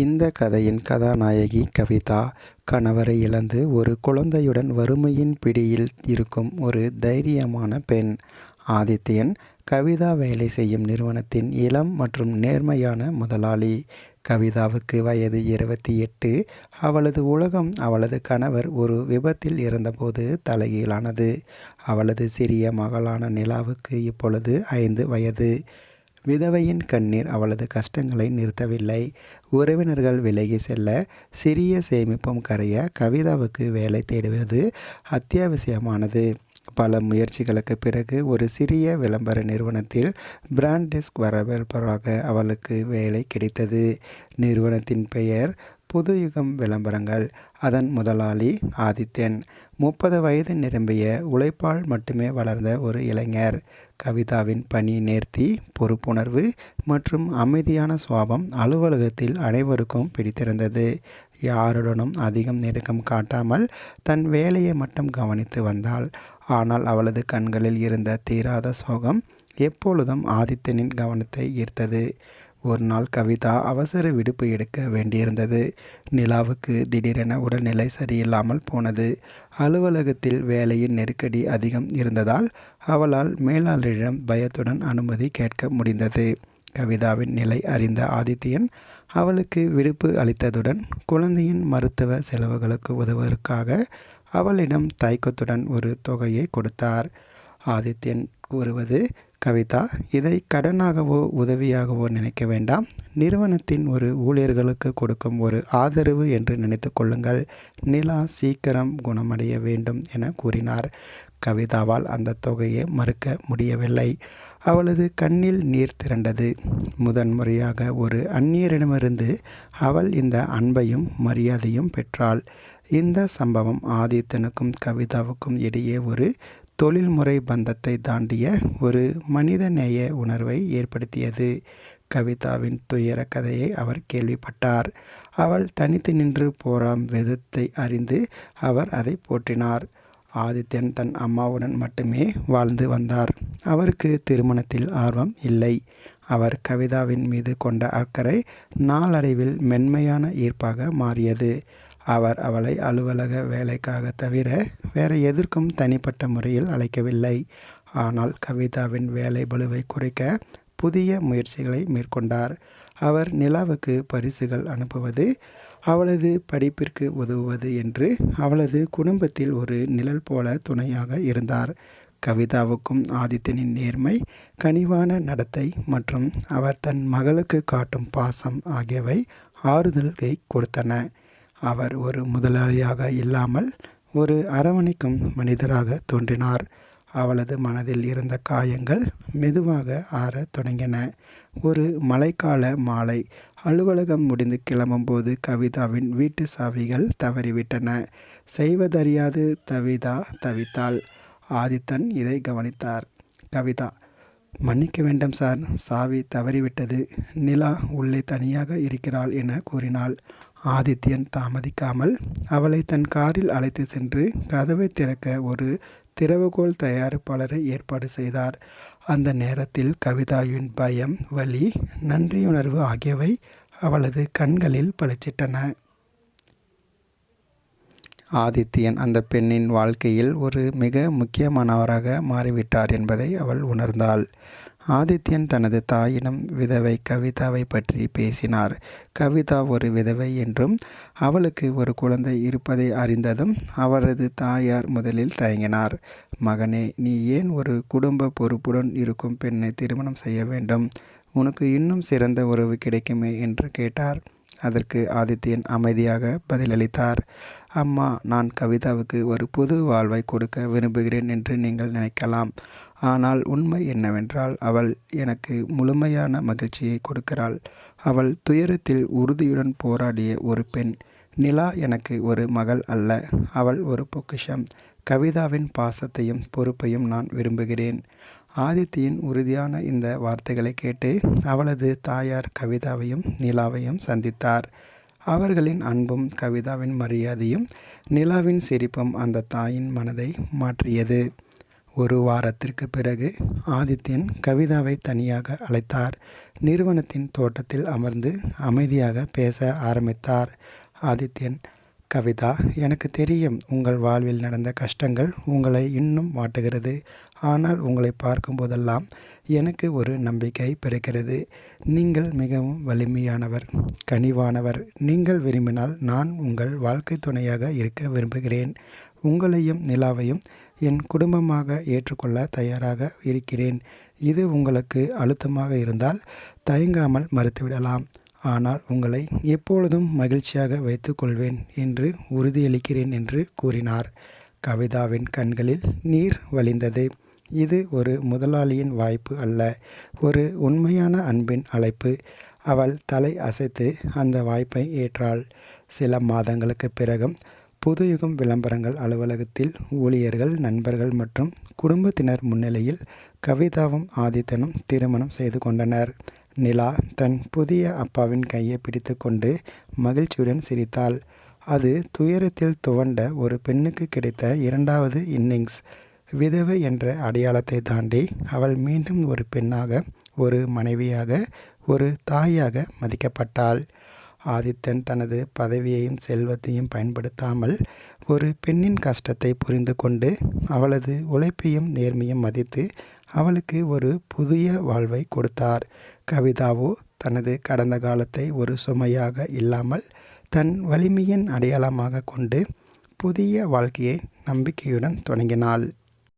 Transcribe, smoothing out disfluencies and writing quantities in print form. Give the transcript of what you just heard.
இந்த கதையின் கதாநாயகி கவிதா கணவரை இழந்து ஒரு குழந்தையுடன் வறுமையின் பிடியில் இருக்கும் ஒரு தைரியமான பெண். ஆதித்யன் கவிதா வேலை செய்யும் நிறுவனத்தின் இளம் மற்றும் நேர்மையான முதலாளி. கவிதாவுக்கு வயது 28. அவளது உலகம் அவளது கணவர் ஒரு விபத்தில் இறந்தபோது தலைகீழானது. அவளது சிறிய மகளான நிலாவுக்கு இப்பொழுது 5 வயது. விதவையின் கண்ணீர் அவளது கஷ்டங்களை நிறுத்தவில்லை. உறவினர்கள் விலகி செல்ல, சிறிய சேமிப்பும் கரைய கவிதாவுக்கு வேலை தேடுவது அத்தியாவசியமானது. பல முயற்சிகளுக்கு பிறகு ஒரு சிறிய விளம்பர நிறுவனத்தில் பிராண்ட் டெஸ்க் வரவேற்பவராக அவளுக்கு வேலை கிடைத்தது. நிறுவனத்தின் பெயர் புதுயுகம் விளம்பரங்கள். அதன் முதலாளி ஆதித்யன் 30 வயது நிரம்பிய உழைப்பால் மட்டுமே வளர்ந்த ஒரு இளைஞர். கவிதாவின் பணி நேர்த்தி, பொறுப்புணர்வு மற்றும் அமைதியான சுபாவம் அலுவலகத்தில் அனைவருக்கும் பிடித்திருந்தது. யாருடனும் அதிகம் நெருக்கம் காட்டாமல் தன் வேலையை மட்டும் கவனித்து வந்தாள். ஆனால் அவளது கண்களில் இருந்த தீராத சோகம் எப்பொழுதும் ஆதித்யனின் கவனத்தை ஈர்த்தது. ஒரு நாள் கவிதா அவசர விடுப்பு எடுக்க வேண்டியிருந்தது. நிலாவுக்கு திடீரென உடல்நிலை சரியில்லாமல் போனது. அலுவலகத்தில் வேலையின் நெருக்கடி அதிகம் இருந்ததால் அவளால் மேலாளரிடம் பயத்துடன் அனுமதி கேட்க முடிந்தது. கவிதாவின் நிலை அறிந்த ஆதித்யன் அவளுக்கு விடுப்பு அளித்ததுடன் குழந்தையின் மருத்துவ செலவுகளுக்கு உதவுவதற்காக அவளிடம் தயக்கத்துடன் ஒரு தொகையை கொடுத்தார். ஆதித்யன் கூறுவது: கவிதா, இதை கடனாகவோ உதவியாகவோ நினைக்க வேண்டாம். நிறுவனத்தின் ஒரு ஊழியர்களுக்கு கொடுக்கும் ஒரு ஆதரவு என்று நினைத்து கொள்ளுங்கள். நிலா சீக்கிரம் குணமடைய வேண்டும் என கூறினார். கவிதாவால் அந்த தொகையை மறுக்க முடியவில்லை. அவளது கண்ணில் நீர் திரண்டது. முதன்முறையாக ஒரு அந்நியரிடமிருந்து அவள் இந்த அன்பையும் மரியாதையும் பெற்றாள். இந்த சம்பவம் ஆதித்தனுக்கும் கவிதாவுக்கும் இடையே ஒரு தொழில்முறை பந்தத்தை தாண்டிய ஒரு மனிதநேய உணர்வை ஏற்படுத்தியது. கவிதாவின் துயர கதையை அவர் கேள்விப்பட்டார். அவள் தனித்து நின்று போராடும் விதத்தை அறிந்து அவர் அதை போற்றினார். ஆதித்யன் தன் அம்மாவுடன் மட்டுமே வாழ்ந்து வந்தார். அவருக்கு திருமணத்தில் ஆர்வம் இல்லை. அவர் கவிதாவின் மீது கொண்ட அக்கறை நாளடைவில் மென்மையான ஈர்ப்பாக மாறியது. அவர் அவளை அலுவலக வேலைக்காக தவிர வேறு எதற்கும் தனிப்பட்ட முறையில் அழைக்கவில்லை. ஆனால் கவிதாவின் வேலை பளுவை குறைக்க புதிய முயற்சிகளை மேற்கொண்டார். அவர் நிலாவுக்கு பரிசுகள் அனுப்புவது, அவளது படிப்பிற்கு உதவுவது என்று அவளது குடும்பத்தில் ஒரு நிழல் போல துணையாக இருந்தார். கவிதாவுக்கும் ஆதித்யனின் நேர்மை, கனிவான நடத்தை மற்றும் அவர் தன் மகளுக்கு காட்டும் பாசம் ஆகியவை ஆறுதலை கொடுத்தன. அவர் ஒரு முதலாளியாக இல்லாமல் ஒரு அரவணைக்கும் மனிதராக தோன்றினார். அவளது மனதில் இருந்த காயங்கள் மெதுவாக ஆறத் தொடங்கின. ஒரு மழைக்கால மாலை, அலுவலகம் முடிந்து கிளம்பும்போது கவிதாவின் வீட்டு சாவிகள் தவறிவிட்டன. செய்வதறியாது கவிதா தவித்தாள். ஆதித்தன் இதை கவனித்தார். கவிதா: மன்னிக்க வேண்டும் சார், சாவி தவறிவிட்டது. நிலா உள்ளே தனியாக இருக்கிறாள் என கூறினாள். ஆதித்யன் தாமதிக்காமல் அவளை தன் காரில் அழைத்து சென்று கதவை திறக்க ஒரு திறவுகோல் தயாரிப்பாளரை ஏற்பாடு செய்தார். அந்த நேரத்தில் கவிதாவின் பயம், வலி, நன்றியுணர்வு ஆகியவை அவளது கண்களில் பளிச்சிட்டன. ஆதித்யன் அந்த பெண்ணின் வாழ்க்கையில் ஒரு மிக முக்கியமானவராக மாறிவிட்டார் என்பதை அவள் உணர்ந்தாள். ஆதித்யன் தனது தாயிடம் விதவை கவிதாவை பற்றி பேசினார். கவிதா ஒரு விதவை என்றும் அவளுக்கு ஒரு குழந்தை இருப்பதை அறிந்ததும் அவரது தாயார் முதலில் தயங்கினார். மகனே, நீ ஏன் ஒரு குடும்ப பொறுப்புடன் இருக்கும் பெண்ணை திருமணம் செய்ய வேண்டும்? உனக்கு இன்னும் சிறந்த உறவு கிடைக்குமே என்று கேட்டார். அதற்கு ஆதித்யன் அமைதியாக பதிலளித்தார். அம்மா, நான் கவிதாவுக்கு ஒரு புது வாழ்வை கொடுக்க விரும்புகிறேன் என்று நீங்கள் நினைக்கலாம். ஆனால் உண்மை என்னவென்றால் அவள் எனக்கு முழுமையான மகிழ்ச்சியை கொடுக்கிறாள். அவள் துயரத்தில் உறுதியுடன் போராடிய ஒரு பெண். நிலா எனக்கு ஒரு மகள் அல்ல, அவள் ஒரு பொக்கிஷம். கவிதாவின் பாசத்தையும் பொறுப்பையும் நான் விரும்புகிறேன். ஆதித்தியின் உறுதியான இந்த வார்த்தைகளை கேட்டு அவளது தாயார் கவிதாவையும் நிலாவையும் சந்தித்தார். அவர்களின் அன்பும் கவிதாவின் மரியாதையும் நிலாவின் சிரிப்பும் அந்த தாயின் மனதை மாற்றியது. ஒரு வாரத்திற்கு பிறகு ஆதித்யன் கவிதாவை தனியாக அழைத்தார். நிறுவனத்தின் தோட்டத்தில் அமர்ந்து அமைதியாக பேச ஆரம்பித்தார். ஆதித்யன்: கவிதா, எனக்கு தெரியும், உங்கள் வாழ்வில் நடந்த கஷ்டங்கள் உங்களை இன்னும் வாட்டுகிறது. ஆனால் உங்களை பார்க்கும் போதெல்லாம் எனக்கு ஒரு நம்பிக்கை பிறக்கிறது. நீங்கள் மிகவும் வலிமையானவர், கனிவானவர். நீங்கள் விரும்பினால் நான் உங்கள் வாழ்க்கை துணையாக இருக்க விரும்புகிறேன். உங்களையும் நிலாவையும் என் குடும்பமாக ஏற்றுக்கொள்ள தயாராக இருக்கிறேன். இது உங்களுக்கு அழுத்தமாக இருந்தால் தயங்காமல் மறுத்துவிடலாம். ஆனால் உங்களை எப்பொழுதும் மகிழ்ச்சியாக வைத்துக் கொள்வேன் என்று உறுதியளிக்கிறேன் என்று கூறினார். கவிதாவின் கண்களில் நீர் வழிந்தது. இது ஒரு முதலாளியின் வாய்ப்பு அல்ல, ஒரு உண்மையான அன்பின் அழைப்பு. அவள் தலை அசைத்து அந்த வாய்ப்பை ஏற்றாள். சில மாதங்களுக்கு பிறகும் புதுயுகம் விளம்பரங்கள் அலுவலகத்தில் ஊழியர்கள், நண்பர்கள் மற்றும் குடும்பத்தினர் முன்னிலையில் கவிதாவும் ஆதித்தனும் திருமணம் செய்து கொண்டனர். நிலா தன் புதிய அப்பாவின் கையை பிடித்து கொண்டு மகிழ்ச்சியுடன் சிரித்தாள். அது துயரத்தில் துவண்ட ஒரு பெண்ணுக்கு கிடைத்த இரண்டாவது இன்னிங்ஸ். விதவை என்ற அடையாளத்தை தாண்டி அவள் மீண்டும் ஒரு பெண்ணாக, ஒரு மனைவியாக, ஒரு தாயாக மதிக்கப்பட்டாள். ஆதித்தன் தனது பதவியையும் செல்வத்தையும் பயன்படுத்தாமல் ஒரு பெண்ணின் கஷ்டத்தை புரிந்து கொண்டு அவளது உழைப்பையும் நேர்மையும் மதித்து அவளுக்கு ஒரு புதிய வாழ்வை கொடுத்தார். கவிதாவோ தனது கடந்த காலத்தை ஒரு சுமையாக இல்லாமல் தன் வலிமையின் அடையாளமாக கொண்டு புதிய வாழ்க்கையை நம்பிக்கையுடன் தொடங்கினாள்.